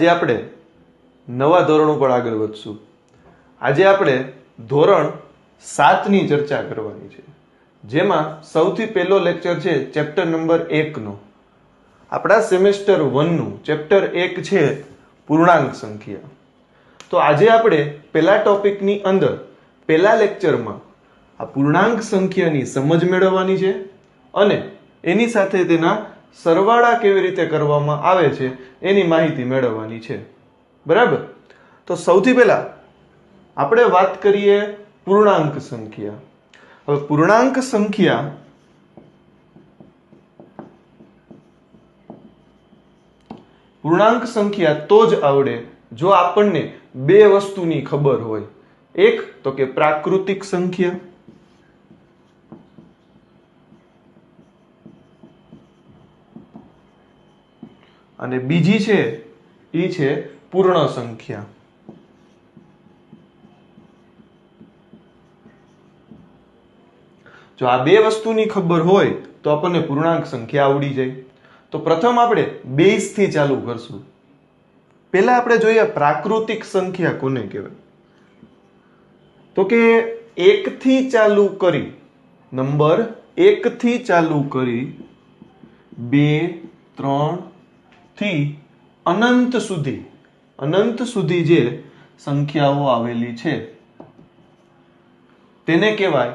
આજે આપણે નવા ધોરણ ઉપર આગળ વધશું. આજે આપણે ધોરણ 7 ની ચર્ચા કરવાની છે, જેમાં સૌથી પહેલો લેક્ચર છે ચેપ્ટર નંબર 1 નો. આપણા સેમેસ્ટર 1 નું ચેપ્ટર 1 છે પૂર્ણાંક સંખ્યા. તો આજે આપણે પહેલા ટોપિકની અંદર પહેલા લેક્ચરમાં આ પૂર્ણાંક સંખ્યાની સમજ મેળવવાની છે અને એની સાથે તેના સરવાળા કેવી રીતે કરવામાં આવે છે એની માહિતી મેળવવાની છે. બરાબર? તો સૌથી પહેલા આપણે વાત કરીએ પૂર્ણાંક સંખ્યા. હવે પૂર્ણાંક સંખ્યા તો જ આવડે જો આપણને બે વસ્તુની ખબર હોય. એક તો કે પ્રાકૃતિક સંખ્યા અને બીજી છે એ છે પૂર્ણ સંખ્યા. જો આ બે વસ્તુની ખબર હોય તો આપણને પૂર્ણાંક સંખ્યા આવડી જાય. તો પ્રથમ આપણે બેઝ થી ચાલુ કરશું. પહેલા આપણે જોઈએ પ્રાકૃતિક સંખ્યા કોને કહેવાય. તો કે 1 થી ચાલુ કરી નંબર 1 થી ચાલુ કરી 2 3 થી અનંત સુધી જે સંખ્યાઓ આવેલી છે તેને કહેવાય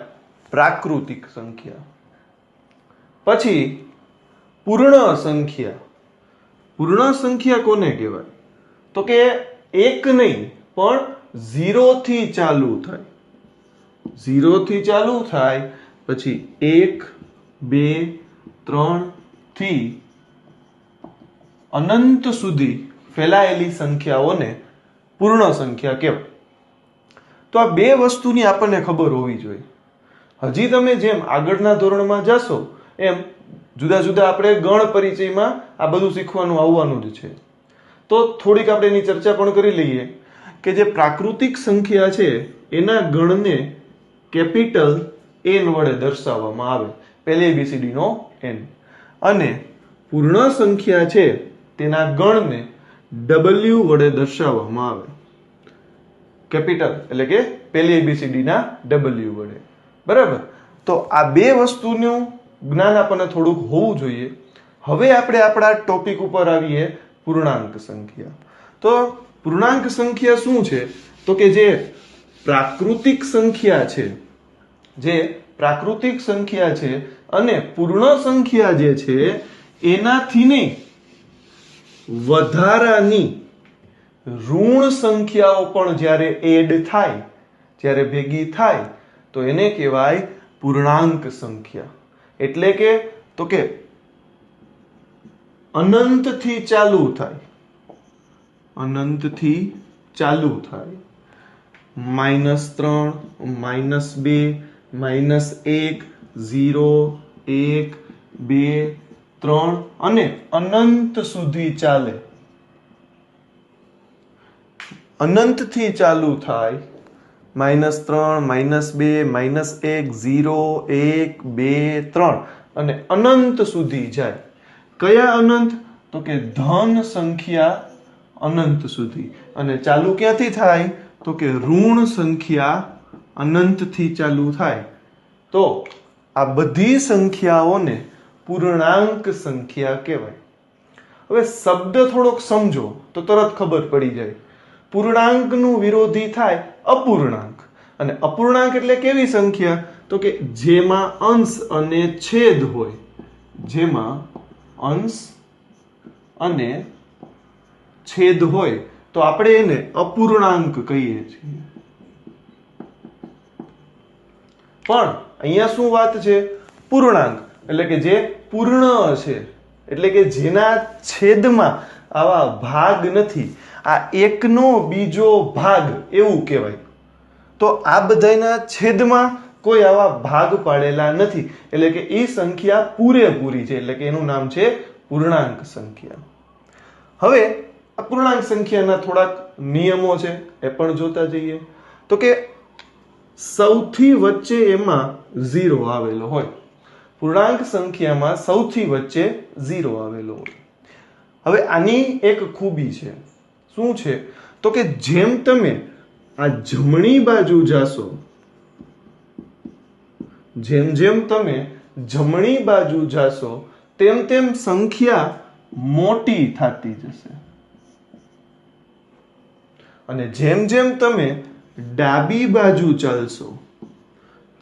પ્રાકૃતિક સંખ્યા. પછી પૂર્ણ સંખ્યા કોને કહેવાય? તો કે 1 નહીં પણ 0 થી ચાલુ થાય. 0 થી ચાલુ થાય પછી 1 2 3 થી અનંત સુધી ફેલાયેલી સંખ્યાઓને પૂર્ણ સંખ્યા કહેવાય. તો આ બે વસ્તુની આપણને ખબર હોવી જોઈએ. હજી તમે જેમ આગળના ધોરણમાં જશો એમ જુદા જુદા આપણે ગણ પરિચયમાં આ બધું શીખવાનું આવવાનું જ છે. તો થોડીક આપણે એની ચર્ચા પણ કરી લઈએ કે જે પ્રાકૃતિક સંખ્યા છે એના ગણને કેપિટલ N વડે દર્શાવવામાં આવે, પહેલી ABCD નો N. અને પૂર્ણ સંખ્યા છે તેના ગણને W વડે દર્શાવવામાં આવે, કેપિટલ એટલે કે પહેલી ABCD ના W વડે. બરાબર? તો આ બે વસ્તુનું જ્ઞાન આપણને થોડુંક હોવું જોઈએ. હવે આપણે આપણા ટોપિક ઉપર આવીએ પૂર્ણાંક સંખ્યા. તો પૂર્ણાંક સંખ્યા શું છે? તો કે જે પ્રાકૃતિક સંખ્યા છે અને પૂર્ણ સંખ્યા જે છે એનાથી નહીં વધારાની ઋણ સંખ્યાઓ પણ જ્યારે એડ થાય, જ્યારે ભેગી થાય તો એને કહેવાય પૂર્ણાંક સંખ્યા. એટલે કે તો કે અનંતથી ચાલુ થાય, -3 -2 -1 0 1 2 3 અને અનંત સુધી ચાલે. અનંતથી ચાલુ થાય -3 -2 -1 0 1 2 3 અને અનંત સુધી જાય. કયા અનંત? તો કે ધન સંખ્યા અનંત સુધી. અને ચાલુ ક્યાંથી થાય? તો કે ઋણ સંખ્યા અનંતથી ચાલુ થાય. તો આ બધી સંખ્યાઓને પૂર્ણાંક સંખ્યા કહેવાય. હવે શબ્દ થોડોક સમજો તો તરત ખબર પડી જાય. પૂર્ણાંકનું વિરોધી થાય અપૂર્ણાંક. અને અપૂર્ણાંક એટલે કેવી સંખ્યા? તો કે જેમાં અંશ અને છેદ હોય. જેમાં અંશ અને છેદ હોય તો આપણે એને અપૂર્ણાંક કહીએ છીએ. પણ અહીંયા શું વાત છે? પૂર્ણાંક એટલે કે જે પૂર્ણ છે, એટલે કે જેના છેદમાં આવા ભાગ નથી, આ એકનો બીજો ભાગ એવું કહેવાય. તો આ બધાના છેદમાં કોઈ આવા ભાગ પાડેલા નથી, એટલે કે એ સંખ્યા પૂરેપૂરી છે, એટલે કે એનું નામ છે પૂર્ણાંક સંખ્યા. હવે આ પૂર્ણાંક સંખ્યાના થોડાક નિયમો છે એ પણ જોતા જઈએ. તો કે સૌથી વચ્ચે એમાં 0 આવેલો હોય. પૂર્ણાંક સંખ્યામાં સૌથી વચ્ચે 0 આવેલો હોય. હવે આની એક ખૂબી છે શું છે તો કે જેમ તમે આ જમણી બાજુ જાશો, જેમ જેમ તમે જમણી બાજુ જાશો તેમ તેમ સંખ્યા મોટી થતી જશે, અને જેમ જેમ તમે ડાબી બાજુ ચાલશો,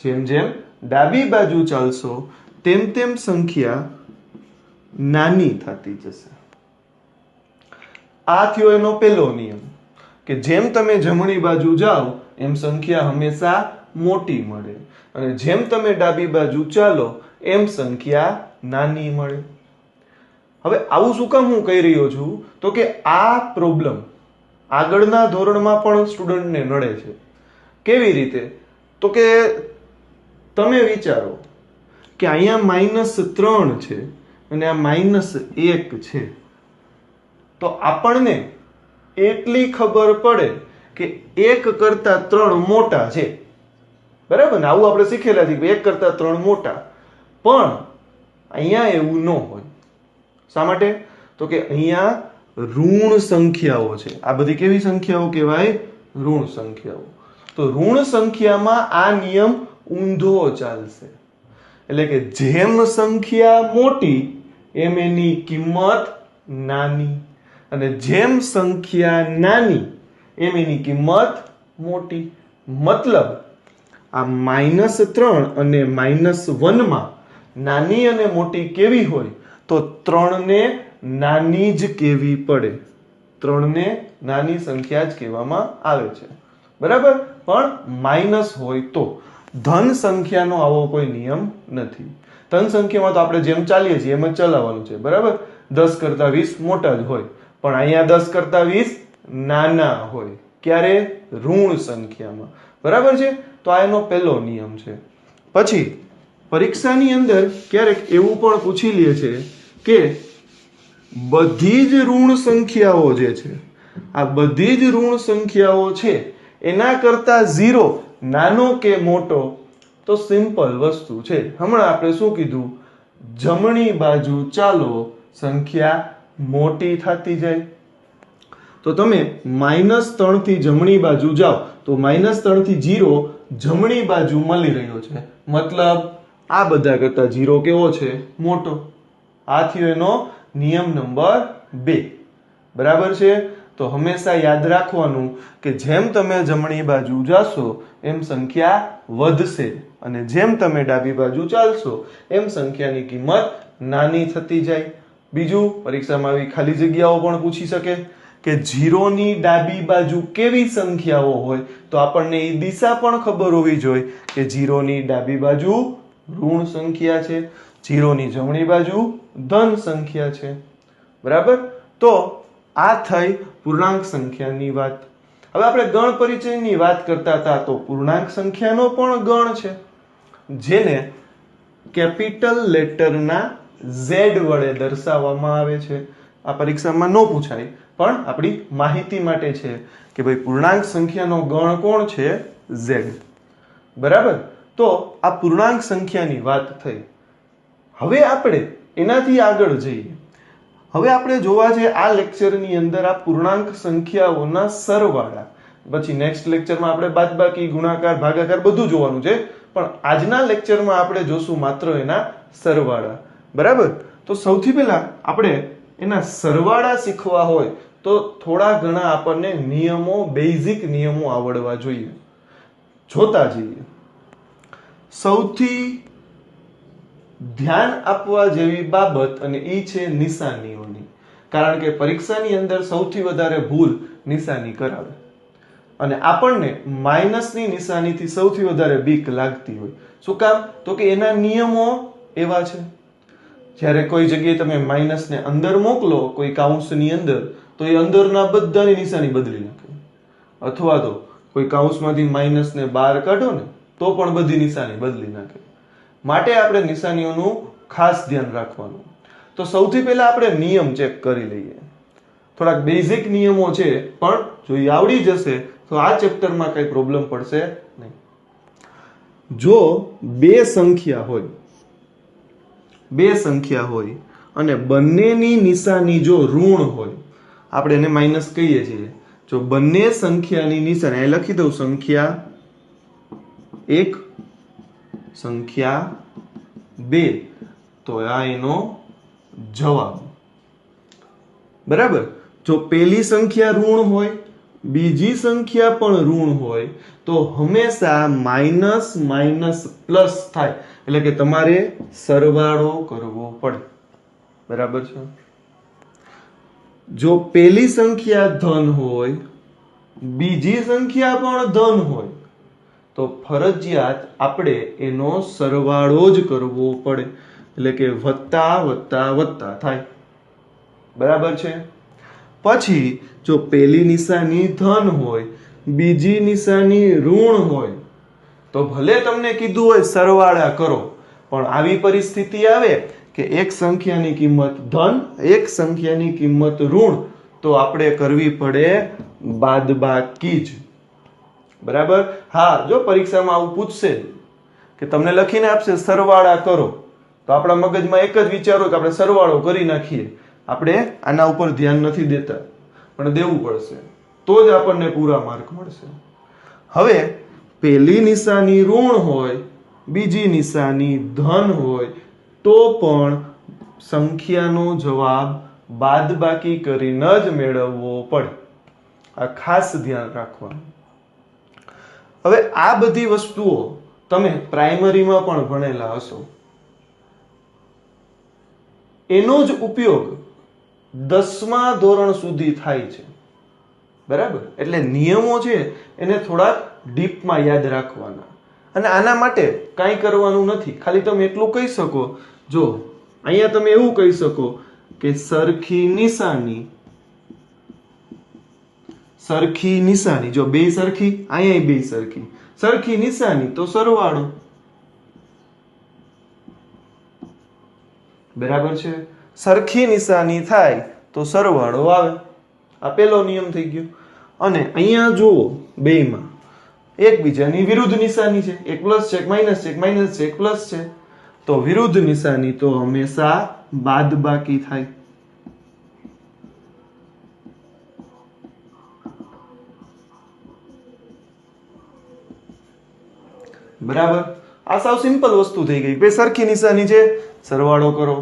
જેમ જેમ ડાબી બાજુ ચાલશો તેમ તેમ સંખ્યા નાની થતી જશે. આ થયો એનો પહેલો નિયમ કે જેમ તમે જમણી બાજુ જાઓ એમ સંખ્યા હંમેશા મોટી મળે, અને જેમ તમે ડાબી બાજુ ચાલો એમ સંખ્યા નાની મળે. હવે આવું શું કામ હું કહી રહ્યો છું તો કે આ પ્રોબ્લેમ આગળના ધોરણમાં પણ સ્ટુડન્ટને નડે છે. કેવી રીતે તો કે તમે વિચારો કે અહીંયા -3 છે અને આ -1 છે, તો આપણને એટલી ખબર પડે કે 1 કરતા 3 મોટા છે, બરાબર ને? આવું આપણે શીખેલા છીએ કે 1 કરતા 3 મોટા, પણ અહીંયા એવું ન હોય. શા માટે? તો કે અહીંયા ઋણ સંખ્યાઓ છે. આ બધી કેવી સંખ્યાઓ કહેવાય? ઋણ સંખ્યાઓ. તો ઋણ સંખ્યામાં આ નિયમ ઊંધો ચાલશે, એટલે કે જેમ સંખ્યા મોટી એમ એની કિંમત નાની, અને જેમ સંખ્યા નાની એમ એની કિંમત મોટી. મતલબ આ -3 અને -1 માં નાની અને મોટી કેવી હોય? તો 3 ને નાની જ કહેવી પડે. 3 ને નાની સંખ્યા જ કહેવામાં આવે છે, બરાબર? પણ માઇનસ હોય તો. ધન સંખ્યાનો આવો કોઈ નિયમ નથી. ધન સંખ્યામાં તો આપણે જેમ ચાલીએ છીએ એમ જ ચલાવવાનું છે, બરાબર? 10 કરતા 20 મોટા જ હોય, પણ અહીંયા 10 કરતા 20 નાના હોય. ક્યારે? ઋણ સંખ્યામાં, બરાબર છે? તો આ એનો પહેલો નિયમ છે. પછી પરીક્ષાની અંદર ક્યારેક એવું પણ પૂછી લે છે કે બધી જ ઋણ સંખ્યાઓ જે છે, આ બધી જ ઋણ સંખ્યાઓ છે એના કરતા 0 નાનો કે મોટો? તો સિમ્પલ વસ્તુ છે. હમણાં આપણે શું કીધું? જમણી બાજુ ચાલો સંખ્યા મોટી થતી જાય. તો તમે -3 થી જમણી બાજુ જાઓ તો -3 થી 0 જમણી બાજુ મળી રહ્યો છે, મતલબ આ બધા કરતા 0 કેવો છે? મોટો. આ થયો એનો નિયમ નંબર 2, બરાબર છે? તો હંમેશા યાદ રાખવાનું કે જેમ તમે જમણી બાજુ જાશો એમ સંખ્યા વધશે, અને જેમ તમે ડાબી બાજુ ચાલશો એમ સંખ્યાની કિંમત નાની થતી જાય. બીજું, પરીક્ષામાં આવી ખાલી જગ્યાઓ પણ પૂછી શકે કે 0 ની ડાબી બાજુ કેવી સંખ્યાઓ હોય? તો આપણને એ દિશા પણ ખબર હોવી જોઈએ કે 0 ની ડાબી બાજુ ઋણ સંખ્યા છે, 0 ની જમણી બાજુ ધન સંખ્યા છે, બરાબર? તો આ થઈ પૂર્ણાંક સંખ્યાની વાત. હવે આપણે ગણ પરિચયની વાત કરતા હતા, તો પૂર્ણાંક સંખ્યાનો પણ ગણ છે જેને કેપિટલ લેટરના Z વડે દર્શાવવામાં આવે છે. આ પરીક્ષામાં ન પૂછાય, પણ આપણી માહિતી માટે છે કે ભાઈ પૂર્ણાંક સંખ્યાનો ગણ કોણ છે? Z, બરાબર? તો આ પૂર્ણાંક સંખ્યાની વાત થઈ. હવે આપણે એનાથી આગળ જઈએ. હવે આપણે જોવા છે આ લેક્ચરની અંદર આ પૂર્ણાંક સંખ્યાઓના સરવાળા. પછી નેક્સ્ટ લેક્ચરમાં આપણે બાદબાકી, ગુણાકાર, ભાગાકાર બધું જોવાનું છે, પણ આજના લેક્ચરમાં આપણે જોશું માત્ર એના સરવાળા, બરાબર? તો સૌથી પહેલા આપણે એના સરવાળા શીખવા હોય તો થોડા ઘણા આપણને નિયમો, બેઝિક નિયમો આવડવા જોઈએ. જોતા જઈએ. સૌથી ધ્યાન આપવા જેવી બાબત અને એ છે નિશાનીઓની, કારણ કે પરીક્ષાની અંદર સૌથી વધારે ભૂલ નિશાની કરાવે, અને આપણને માઇનસની નિશાનીથી સૌથી વધારે બીક લાગતી હોય. શું કામ? તો કે એના નિયમો એવા છે. જ્યારે કોઈ જગ્યાએ તમે માઇનસને અંદર મોકલો કોઈ કાઉન્સની અંદર, તો એ અંદરના બધાની નિશાની બદલી નાખે, અથવા તો કોઈ કાઉન્સમાંથી માઇનસને બહાર કાઢો ને તો પણ બધી નિશાની બદલી નાખે. માટે આપણે નિશાનીઓનું ખાસ ધ્યાન રાખવાનું. તો સૌથી પહેલા આપણે નિયમ ચેક કરી લઈએ. થોડાક બેઝિક નિયમો છે, પણ જો એ આવડી જશે તો આ ચેપ્ટરમાં કઈ પ્રોબ્લેમ પડશે નહીં. જો બે સંખ્યા હોય અને બંનેની નિશાની જો ઋણ હોય, આપણે એને માઇનસ કહીએ છીએ. જો બંને સંખ્યાની નિશાની અહીં લખી દઉં, સંખ્યા 1 સંખ્યા 2, તો આ એનો જવાબ. બરાબર. જો પેલી સંખ્યા ઋણ હોય, બીજી સંખ્યા પણ ઋણ હોય, તો હંમેશા માઇનસ માઇનસ પ્લસ થાય, એટલે કે તમારે સરવાળો કરવો પડે. બરાબર છે. જો પેલી સંખ્યા ધન હોય, બીજી સંખ્યા પણ ધન હોય, તો ફરજિયાત આપણે એનો સરવાળો જ કરવો પડે, એટલે કે વત્તા વત્તા વત્તા થાય. બરાબર છે. પછી જો પેલી નિશાની ધન હોય, બીજી નિશાની ઋણ હોય, તો ભલે તમને કીધું હોય સરવાળા કરો, પણ આવી પરિસ્થિતિ આવે કે એક સંખ્યાની કિંમત ધન, એક સંખ્યાની કિંમત ઋણ, તો આપણે કરવી પડે બાદબાકી જ. બરાબર. હા, જો પરીક્ષામાં આવું પૂછશે કે તમને લખીને આપશે સરવાળા કરો, તો આપણા મગજમાં એક જ વિચાર હોય કે આપણે સરવાળો કરી નાખીએ. આપણે આના ઉપર ધ્યાન નથી દેતા, પણ દેવું પડશે, તો જ આપણને પૂરા માર્ક મળશે. હવે પેલી નિશાની ઋણ હોય, બીજી નિશાની ધન હોય, તો પણ સંખ્યાનો જવાબ બાદબાકી કરીને જ મેળવવો પડે. આ ખાસ ધ્યાન રાખવાનું. હવે આ બધી વસ્તુઓ તમે પ્રાઇમરીમાં પણ ભણેલા હશો. એનો જ ઉપયોગ 10મા ધોરણ સુધી થાય છે. બરાબર. એટલે નિયમો છે એને થોડાક ડીપમાં યાદ રાખવાના. અને આના માટે કાંઈ કરવાનું નથી, ખાલી તમે એટલું કહી શકો. જો અહીંયા તમે એવું કહી શકો કે સરખી નિશાની, સરખી નિશાની, જો બે સરખી, અહીંયા બે સરખી, સરખી નિશાની તો સરવાળો. બરાબર છે. સરખી નિશાની થાય તો સરવાળો આવે. આ પહેલો નિયમ થઈ ગયો. અને અહીંયા જુઓ, બેયમાં એકબીજાની વિરુદ્ધ નિશાની છે. એક પ્લસ છે, એક માઇનસ છે, એક માઇનસ છે, એક પ્લસ છે, તો વિરુદ્ધ નિશાની તો હંમેશા બાદબાકી થાય. બરાબર. આ સાવ સિમ્પલ વસ્તુ થઈ ગઈ. બે સરખી નિશાની છે, સરવાળો કરો.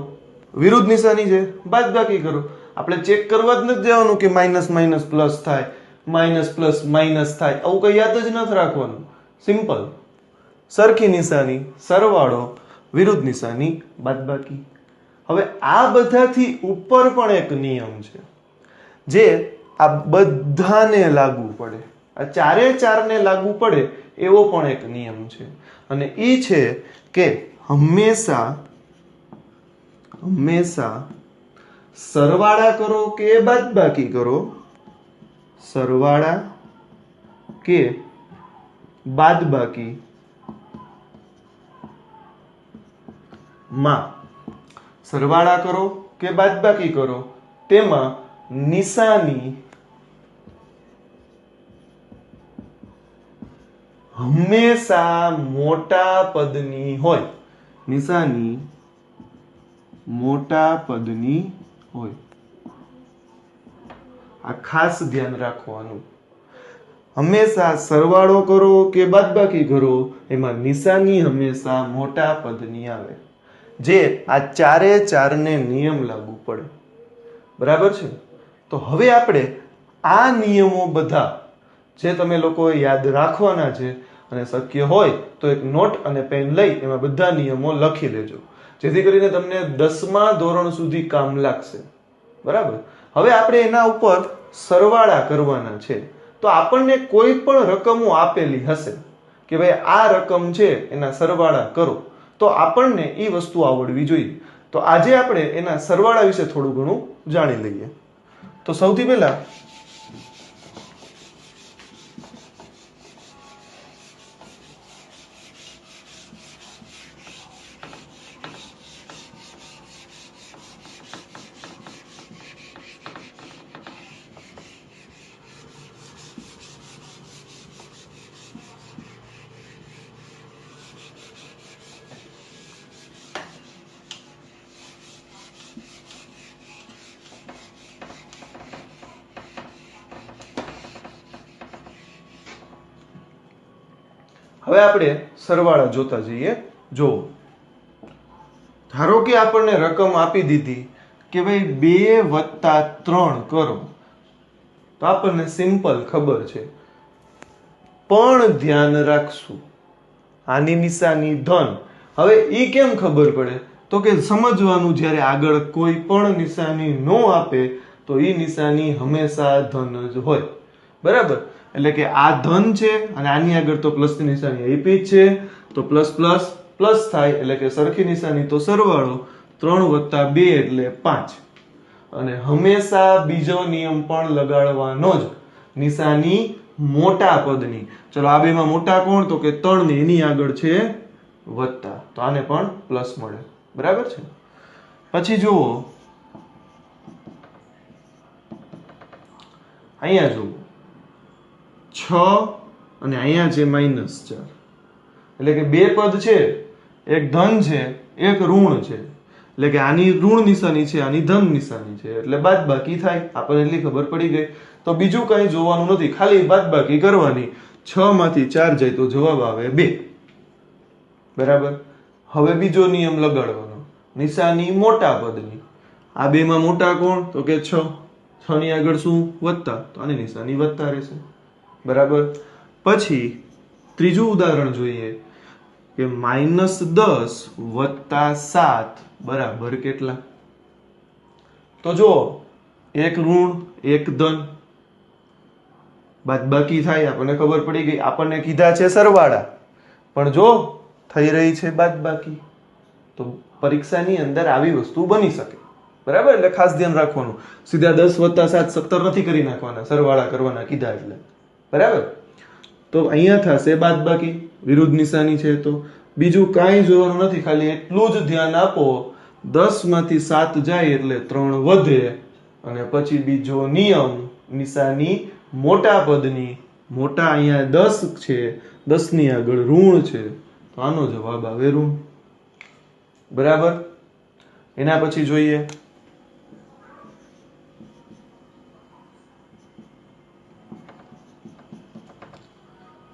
વિરુદ્ધ નિશાની છે, બાદબાકી કરો. આપણે ચેક કરવા જ નથી જવાનું કે માઇનસ માઇનસ પ્લસ થાય, માઇનસ પ્લસ માઇનસ થાય, આવું કઈ યાદ જ નથી રાખવાનું. સિમ્પલ. સરખી નિશાની સરવાળો, વિરુદ્ધ નિશાની બાદબાકી. હવે આ બધાથી ઉપર પણ એક નિયમ છે જે આ બધાને લાગુ પડે. આ ચારે ચારને લાગુ પડે એવો પણ એક નિયમ છે. અને એ છે કે હંમેશા હંમેશા સરવાળા કરો કે બાદબાકી કરો, સરવાળા કે બાદબાકી માં, સરવાળા કરો કે બાદબાકી કરો, તેમાં નિશાની હંમેશા મોટા પદની હોય. નિશાની મોટા પદની હોય. આ ખાસ ધ્યાન રાખવાનું. હંમેશા સરવાળો કરો કે બાદબાકી કરો, એમાં નિશાની હંમેશા મોટા પદની આવે. જે આ ચારે ચારને નિયમ લાગુ પડે. બરાબર છે. તો હવે આપણે આ નિયમો બધા જે તમે લોકોએ યાદ રાખવાના છે, અને શક્ય હોય તો એક નોટ અને પેન લઈ એમાં બધા નિયમો લખી લેજો, જેથી કરીને તમને 10મા ધોરણ સુધી કામ લાગશે. બરાબર. હવે આપણે એના ઉપર સરવાળા કરવાના છે. તો આપણને કોઈ પણ રકમો આપેલી હશે કે ભાઈ આ રકમ છે એના સરવાળા કરો, તો આપણને એ વસ્તુ આવડવી જોઈએ. તો આજે આપણે એના સરવાળા વિશે થોડું ઘણું જાણી લઈએ. તો સૌથી પહેલા હવે આપણે સરવાળા જોતા જઈએ. જો ધારો કે આપણને રકમ આપી દીધી કે ભાઈ 2 + 3 કરો, તો આપણને સિમ્પલ ખબર છે, પણ ધ્યાન રાખશું આની નિશાની ધન. હવે ઈ કેમ ખબર પડે? તો કે સમજવાનું, જ્યારે આગળ કોઈ પણ નિશાની નો આપે તો ઈ નિશાની હંમેશા ધન જ હોય. બરાબર? એટલે કે આ ધન છે અને આની આગળ તો પ્લસની નિશાની આપી જ છે, તો પ્લસ પ્લસ પ્લસ થાય, એટલે કે સરખી નિશાની તો સરવાળો. 3 + 2 એટલે 5. અને હંમેશા બીજો નિયમ પણ લગાડવાનો જ, નિશાની મોટા પદની. ચલો આ બેમાં મોટા કોણ? તો કે 3 ને એની આગળ છે વત્તા, તો આને પણ પ્લસ મળે. બરાબર છે? પછી જુઓ અહીંયા જુઓ 6 અને અહીંયા છે -4, એટલે કે બે પદ છે, એક ધન છે એક ઋણ છે, એટલે કે આની ઋણ નિશાની છે, આની ધન નિશાની છે, એટલે બાદબાકી થાય. આપણને એટલી ખબર પડી ગઈ. તો બીજું કઈ જોવાનું નથી, ખાલી બાદબાકી કરવાની. 6 માંથી 4 જાય તો જવાબ આવે 2. બરાબર? હવે બીજો નિયમ લગાડવાનો, નિશાની મોટા પદની. આ બેમાં મોટા કોણ? તો કે 6. 6 ની આગળ શું? વત્તા, તો આની નિશાની વત્તા રહેશે. બરાબર? પછી ત્રીજું ઉદાહરણ જોઈએ કે -10 + 7 બરાબર કેટલા? તો જો એક ઋણ એક ધન, બાદબાકી થાય, આપણને ખબર પડી ગઈ. આપણને કીધા છે સરવાળા, પણ જો થઈ રહી છે બાદબાકી, તો પરીક્ષાની અંદર આવી વસ્તુ બની શકે. બરાબર? એટલે ખાસ ધ્યાન રાખવાનું. સીધા 10 + 7 17 નથી કરી નાખવાના, સરવાળા કરવાના કીધા એટલે. બરાબર? તો અહીંયા થશે બાદબાકી, વિરુદ્ધ નિશાની છે તો. બીજું કાંઈ જોવાનું નથી, ખાલી એટલું જ ધ્યાન આપો, 10 માંથી 7 જાય એટલે 3 વધે. અને પછી બીજો નિયમ, નિશાની મોટા પદની. મોટા અહીંયા 10 છે, 10 ની આગળ ઋણ છે, તો આનો જવાબ આવે ઋણ. બરાબર? એના પછી જોઈએ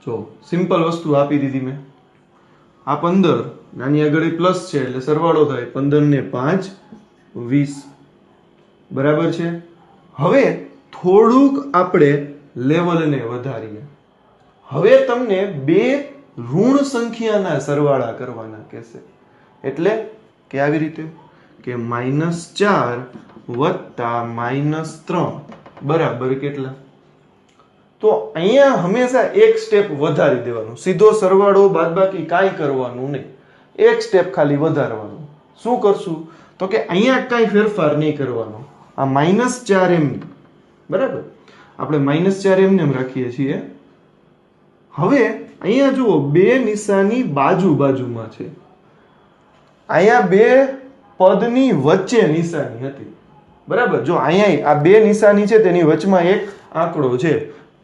જો સિમ્પલ વસ્તુ આપી દીધી મેં. આ 15, નાની આગળ પ્લસ છે એટલે સરવાળો થાય, 15 ને 5 20. બરાબર છે? હવે થોડુંક આપણે લેવલને વધારીએ. હવે તમને બે ઋણ સંખ્યાના સરવાળા કરવાના કહેશે. એટલે કે આવી રીતે કે -4 + -3 બરાબર કેટલા? તો અહીંયા હંમેશા એક સ્ટેપ વધારી દેવાનું, સીધો સરવાળો બાદબાકી કાંઈ કરવાનું નહીં, એક સ્ટેપ ખાલી વધારવાનું. શું કરશું? તો કે અહીંયા કાંઈ ફેરફાર નહીં કરવાનો. આ -4 એમ, બરાબર? આપણે -4 એમને એમ રાખીએ છીએ. હવે અહીંયા જુઓ, બે નિશાની બાજુમાં છે. અહીંયા બે પદની વચ્ચે નિશાની હતી. બરાબર? જો અહીંયા આ બે નિશાની છે, તેની વચમાં એક આંકડો છે.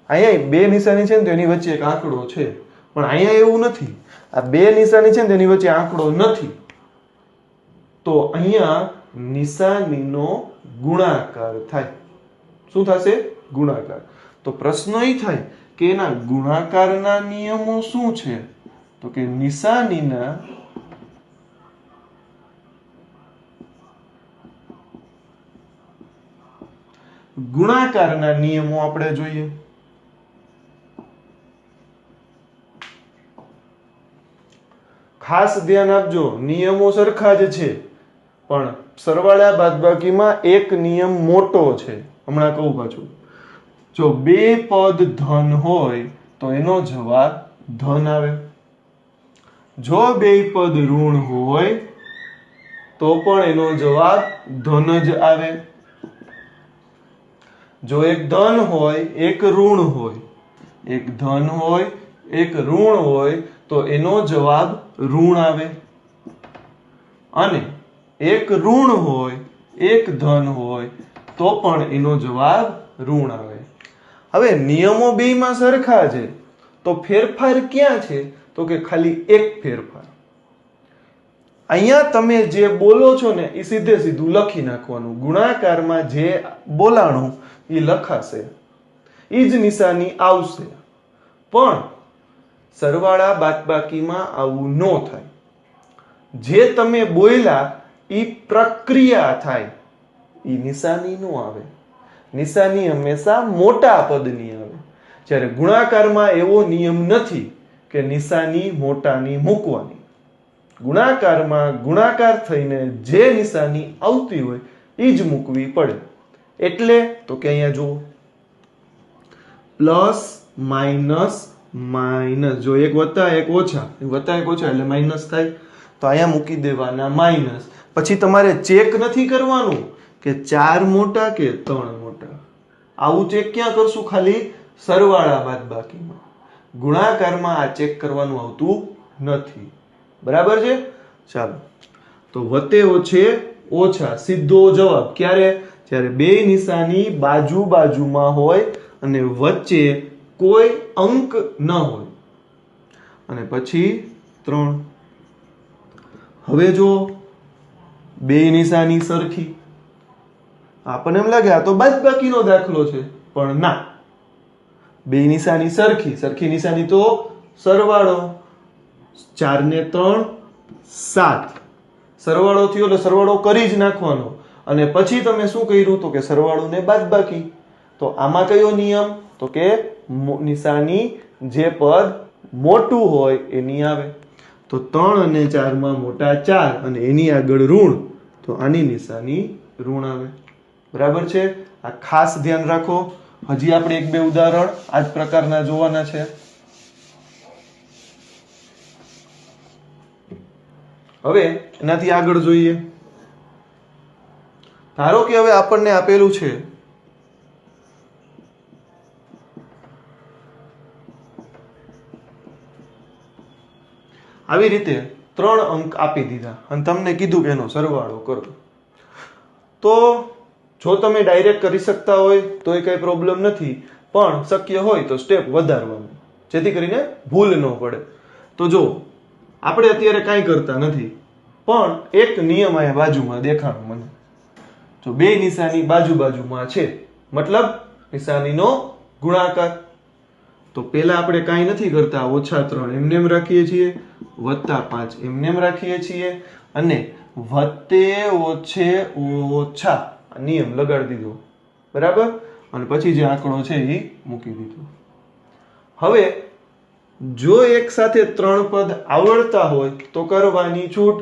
અહીંયા બે નિશાની છે ને તેની વચ્ચે એક આંકડો છે. પણ અહીંયા એવું નથી, આ બે નિશાની છે ને તેની વચ્ચે આંકડો નથી. તો અહીંયા નિશાનીનો ગુણાકાર થાય. શું થશે? ગુણાકાર. તો પ્રશ્ન એ થાય કે એના ગુણાકારના નિયમો શું છે? તો કે નિશાનીના ગુણાકારના નિયમો આપણે જોઈએ. ખાસ ધ્યાન આપજો, નિયમો સરખા જ છે, પણ સરવાળા બાદબાકીમાં એક નિયમ મોટો છે. હમણાં કહું પાછું. જો બે પદ ધન હોય તો એનો જવાબ ધન આવે. જો બે પદ ઋણ હોય તો પણ એનો જવાબ ધન જ આવે. જો એક ધન હોય એક ઋણ હોય, એક ધન હોય એક ઋણ હોય તો એનો જવાબ ઋણ આવે. અને એક ઋણ હોય એક ધન હોય તો પણ એનો જવાબ ઋણ આવે. હવે નિયમો બેયમાં સરખા છે, તો ફેરફાર ક્યાં છે? તો કે ખાલી એક ફેરફાર. અહીંયા તમે જે બોલો છો ને એ સીધે સીધું લખી નાખવાનું. ગુણાકારમાં જે બોલાણું એ લખાશે, એ જ નિશાની આવશે. પણ સરવાળા બાદબાકીમાં આવું ન થાય. જે તમે બોલ્યા એ પ્રક્રિયા થાય, એ નિશાની નો આવે. નિશાની હંમેશા મોટા પદની આવે. જ્યારે ગુણાકારમાં એવો નિયમ નથી કે નિશાની મોટાની મૂકવાની. ગુણાકારમાં ગુણાકાર થઈને જે નિશાની આવતી હોય એ જ મૂકવી પડે. એટલે તો કે અહીંયા જુઓ, પ્લસ માઇનસ માઇનસ, જો એક વત્તા એક ઓછા, વત્તા એક ઓછા એટલે માઇનસ થાય, તો અહીંયા મૂકી દેવાના માઇનસ. પછી તમારે ચેક નથી કરવાનું કે 4 મોટા કે 3 મોટા. આવું ચેક ક્યાં કરશું? ખાલી સરવાળા બાદબાકીમાં. ગુણાકારમાં આ ચેક કરવાનું આવતું નથી. બરાબર છે? ચાલો, તો વત્તે ઓછે ઓછા સીધો જવાબ ક્યારે? જ્યારે બે નિશાની બાજુ બાજુમાં હોય અને વચ્ચે કોઈ અંક ન હોય. અને પછી 3. હવે જો બે નિશાની સરખી, આપણને એમ લાગે આ તો બાદબાકીનો દાખલો છે, પણ ના, બે નિશાની સરખી. સરખી નિશાની તો સરવાળો. 4 ને 3 7. સરવાળો થયો એટલે સરવાળો કરી જ નાખવાનો. અને પછી તમે શું કર્યું? તો કે સરવાળો ને બાદબાકી. તો આમાં કયો નિયમ? તો કે નિશાની જે પદ મોટું હોય એની આવે. તો 3 અને 4 માં મોટા 4 અને એની આગળ ઋણ, તો આની નિશાની ઋણ આવે. બરાબર છે? આ ખાસ ધ્યાન રાખો. હજી આપણે 1-2 ઉદાહરણ આ જ પ્રકારના જોવાના છે. હવે એનાથી આગળ જોઈએ. ધારો કે હવે આપણને આપેલું છે આવી રીતે 3 અંક આપી દીધા અને તમને કીધું કે એનો સરવાળો કરો. તો જો તમે ડાયરેક્ટ કરી શકતા હોય તો એ કઈ પ્રોબ્લેમ નથી, પણ શક્ય હોય તો સ્ટેપ વધારવાનું, જેથી કરીને ભૂલ ન પડે. તો જો આપણે અત્યારે કાંઈ કરતા નથી, પણ એક નિયમ અહીંયા બાજુમાં દેખાણો મને. જો બે નિશાની બાજુ બાજુમાં છે, મતલબ નિશાનીનો ગુણાકાર. તો પહેલા આપણે કાંઈ નથી કરતા, -3 એમને એમ રાખીએ છીએ, +5 એમને એમ રાખીએ છીએ, અને વત્તે ઓછે ઓછા નિયમ લગાડી દીધો. બરાબર? અને પછી જે આંકડો છે એ મૂકી દીધો. હવે જો એક સાથે 3 પદ આવડતા હોય તો કરવાની છૂટ,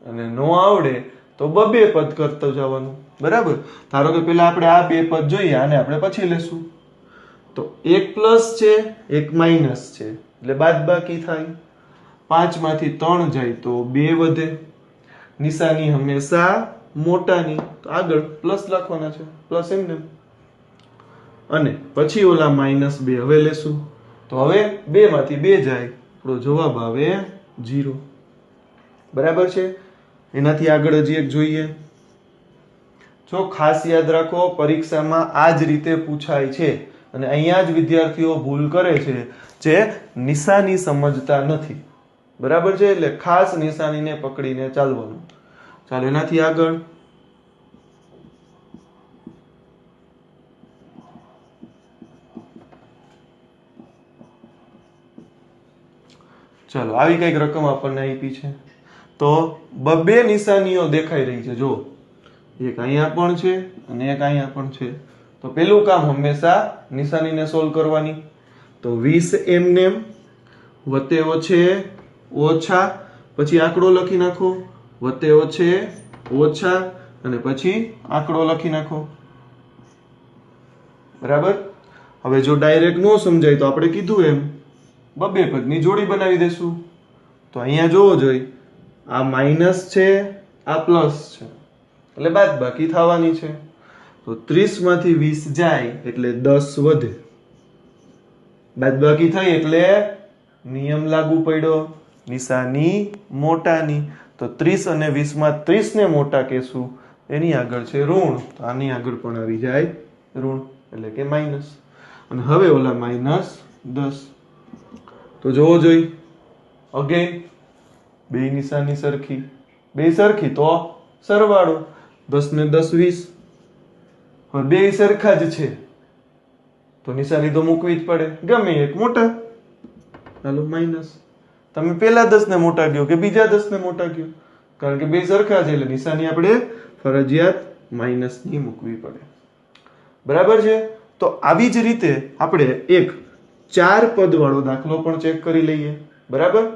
અને નો આવડે તો 2 પદ કરતો જવાનું. બરાબર? ધારો કે પેલા આપણે આ 2 પદ જોઈએ, આને આપણે પછી લેશું. તો એક પ્લસ છે, એક માઇનસ છે, એટલે બાદબાકી થાય. 5 માંથી 3 જાય તો 2 વધે. નિશાની હંમેશા મોટાની, તો આગળ પ્લસ લખવાના છે, પ્લસ એમને. અને પછી ઓલા -2 હવે લેશું. તો હવે 2 માંથી 2 જાય, આપણો જવાબ આવે 0. બરાબર છે? એનાથી આગળ હજી એક જોઈએ. જો ખાસ યાદ રાખો, પરીક્ષામાં આ જ રીતે પૂછાય છે, અને અહીંયા જ વિદ્યાર્થીઓ ભૂલ કરે છે, જે નિશાની સમજતા નથી. બરાબર છે? એટલે ખાસ નિશાનીને પકડીને ચાલવાનું. ચાલો એનાથી આગળ. ચાલો આવી કઈક રકમ આપણને આપી છે. તો 2 નિશાનીઓ દેખાઈ રહી છે. જો એક અહીંયા પણ છે અને એક અહીંયા પણ છે. તો પેલું કામ હંમેશા નિશાનીને સોલ્વ કરવાની. તો 20 એમને એમ, વત્તે ઓછે ઓછા, પછી આંકડો લખી નાખો, વત્તે ઓછે ઓછા, અને પછી આંકડો લખી નાખો. બરાબર? હવે જો ડાયરેક્ટ નો સમજાય તો આપણે કીધું એમ 2 પદની જોડી બનાવી દેશું. તો અહીંયા જોવો જોઈએ, આ માઇનસ છે, આ પ્લસ છે, એટલે બાદબાકી થવાની છે. તો 30 માંથી 20 જાય એટલે 10 વધે. બાદબાકી થઈ એટલે નિયમ લાગુ પડ્યો, નિશાની મોટાની. તો 30 અને 20 માં 30 ને મોટા કહેશું, એની આગળ છે ઋણ, તો આની આગળ પણ આવી જાય ઋણ, એટલે કે માઇનસ. અને હવે ઓલા -10. તો જોવો જોઈ, અગેન બે નિશાની સરખી, બે સરખી તો સરવાળો, 10 ને 10 20. હવે બે સરખા જ છે તો નિશાની તો મૂકવી જ પડે, ગમે એક મોટા. હાલો માઇનસ. તમે પેલા 10 ને મોટા કયો કે બીજા 10 ને મોટા કયો, કારણ કે બે સરખા છે એટલે નિશાની આપણે ફરજિયાત માઇનસ ની મૂકવી પડે. બરાબર છે. તો આવી જ રીતે આપણે એક 4 પદ વાળો દાખલો પણ ચેક કરી લઈએ. બરાબર.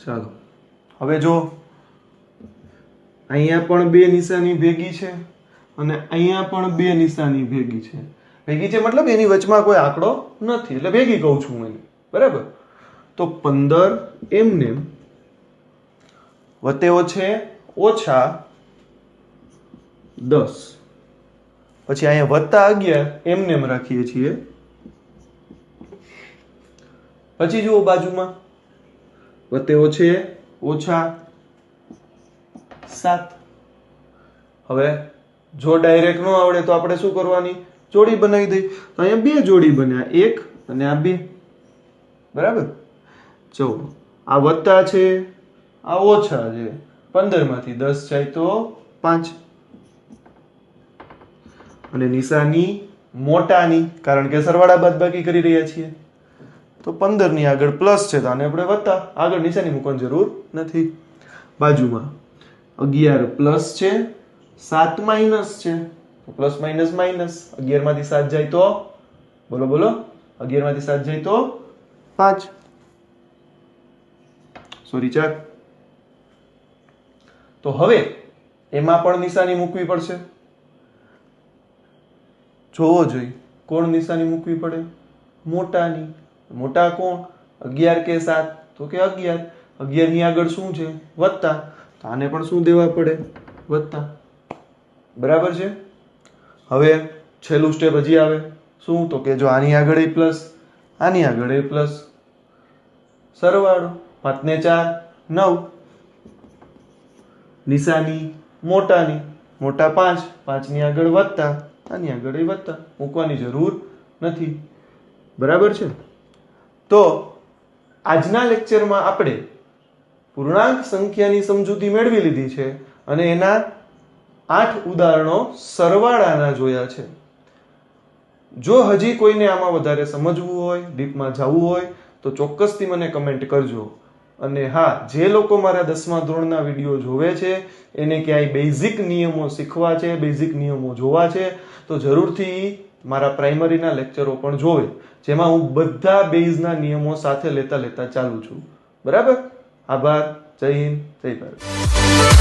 ચાલો હવે જો અહીંયા પણ બે નિશાની ભેગી છે અને અહીંયા પણ બે નિશાની ભેગી છે. ભેગી છે મતલબ એની વચમાં કોઈ આંકડો નથી એટલે ભેગી કહું છું એને. બરાબર. તો 15 એમને વત્તે ઓછે ઓછા 10 પછી અહીંયા વત્તા 11 એમને એમ રાખીએ છીએ. પછી જુઓ બાજુમાં વત્તે ઓછે ઓછા 7. હવે જો ડાયરેક્ટ ન આવડે તો આપણે શું કરવાની, જોડી બનાવી દઈ. તો અહીંયા બે જોડી બન્યા, એક અને આ બે. બરાબર. જો આ વત્તા છે આ ઓછા છે, 15 માંથી 10 જાય તો 5 અને નિશાની મોટાની, કારણ કે સરવાળા બાદબાકી કરી રહ્યા છીએ તો 15 ની આગળ પ્લસ છે તો આને આપણે વત્તા, આગળ નિશાની મૂકવાની જરૂર નથી. બાજુમાં 11 પ્લસ છે 7 માઇનસ છે તો પ્લસ માઇનસ માઇનસ, 11 માંથી 7 જાય તો બોલો બોલો 11 માંથી 7 જાય તો 5 સોરી 4. તો હવે એમાં પણ નિશાની મૂકવી પડશે. જોવો જોઈએ કોણ નિશાની મૂકવી પડે, મોટાની. મોટા કોણ, 11 કે 7 તો કે 11. 11 ની આગળ શું છે, વત્તા, તો આને પણ શું દેવા પડે, વત્તા. બરાબર છે. હવે છેલ્લું સ્ટેપ હજી આવે, શું, તો કે જો આની આગળ એ પ્લસ આની આગળ એ પ્લસ, સરવાળો 5 ને 4 9, નિશાની મોટાની, મોટા 5, 5 ની આગળ વત્તા, આની આગળ એ વત્તા, મૂકવાની જરૂર નથી. બરાબર છે. તો આજના લેક્ચરમાં આપણે પૂર્ણાંક સંખ્યાની સમજૂતી મેળવી લીધી છે અને એના 8 ઉદાહરણો સરવાળાના જોયા છે. જો હજી કોઈને આમાં વધારે સમજવું હોય, ડીપમાં જવું હોય તો ચોક્કસથી મને કમેન્ટ કરજો. અને હા, જે લોકો મારા 10મા ધોરણના વિડીયો જોવે છે એને ક્યાંય બેઝિક નિયમો શીખવા છે, બેઝિક નિયમો જોવા છે તો જરૂરથી મારા પ્રાઇમરીના લેક્ચરો પણ જોવે, જેમાં હું બધા બેઝના નિયમો સાથે લેતા ચાલુ છું. બરાબર. આભાર. જય હિન્દ, જય ભારત.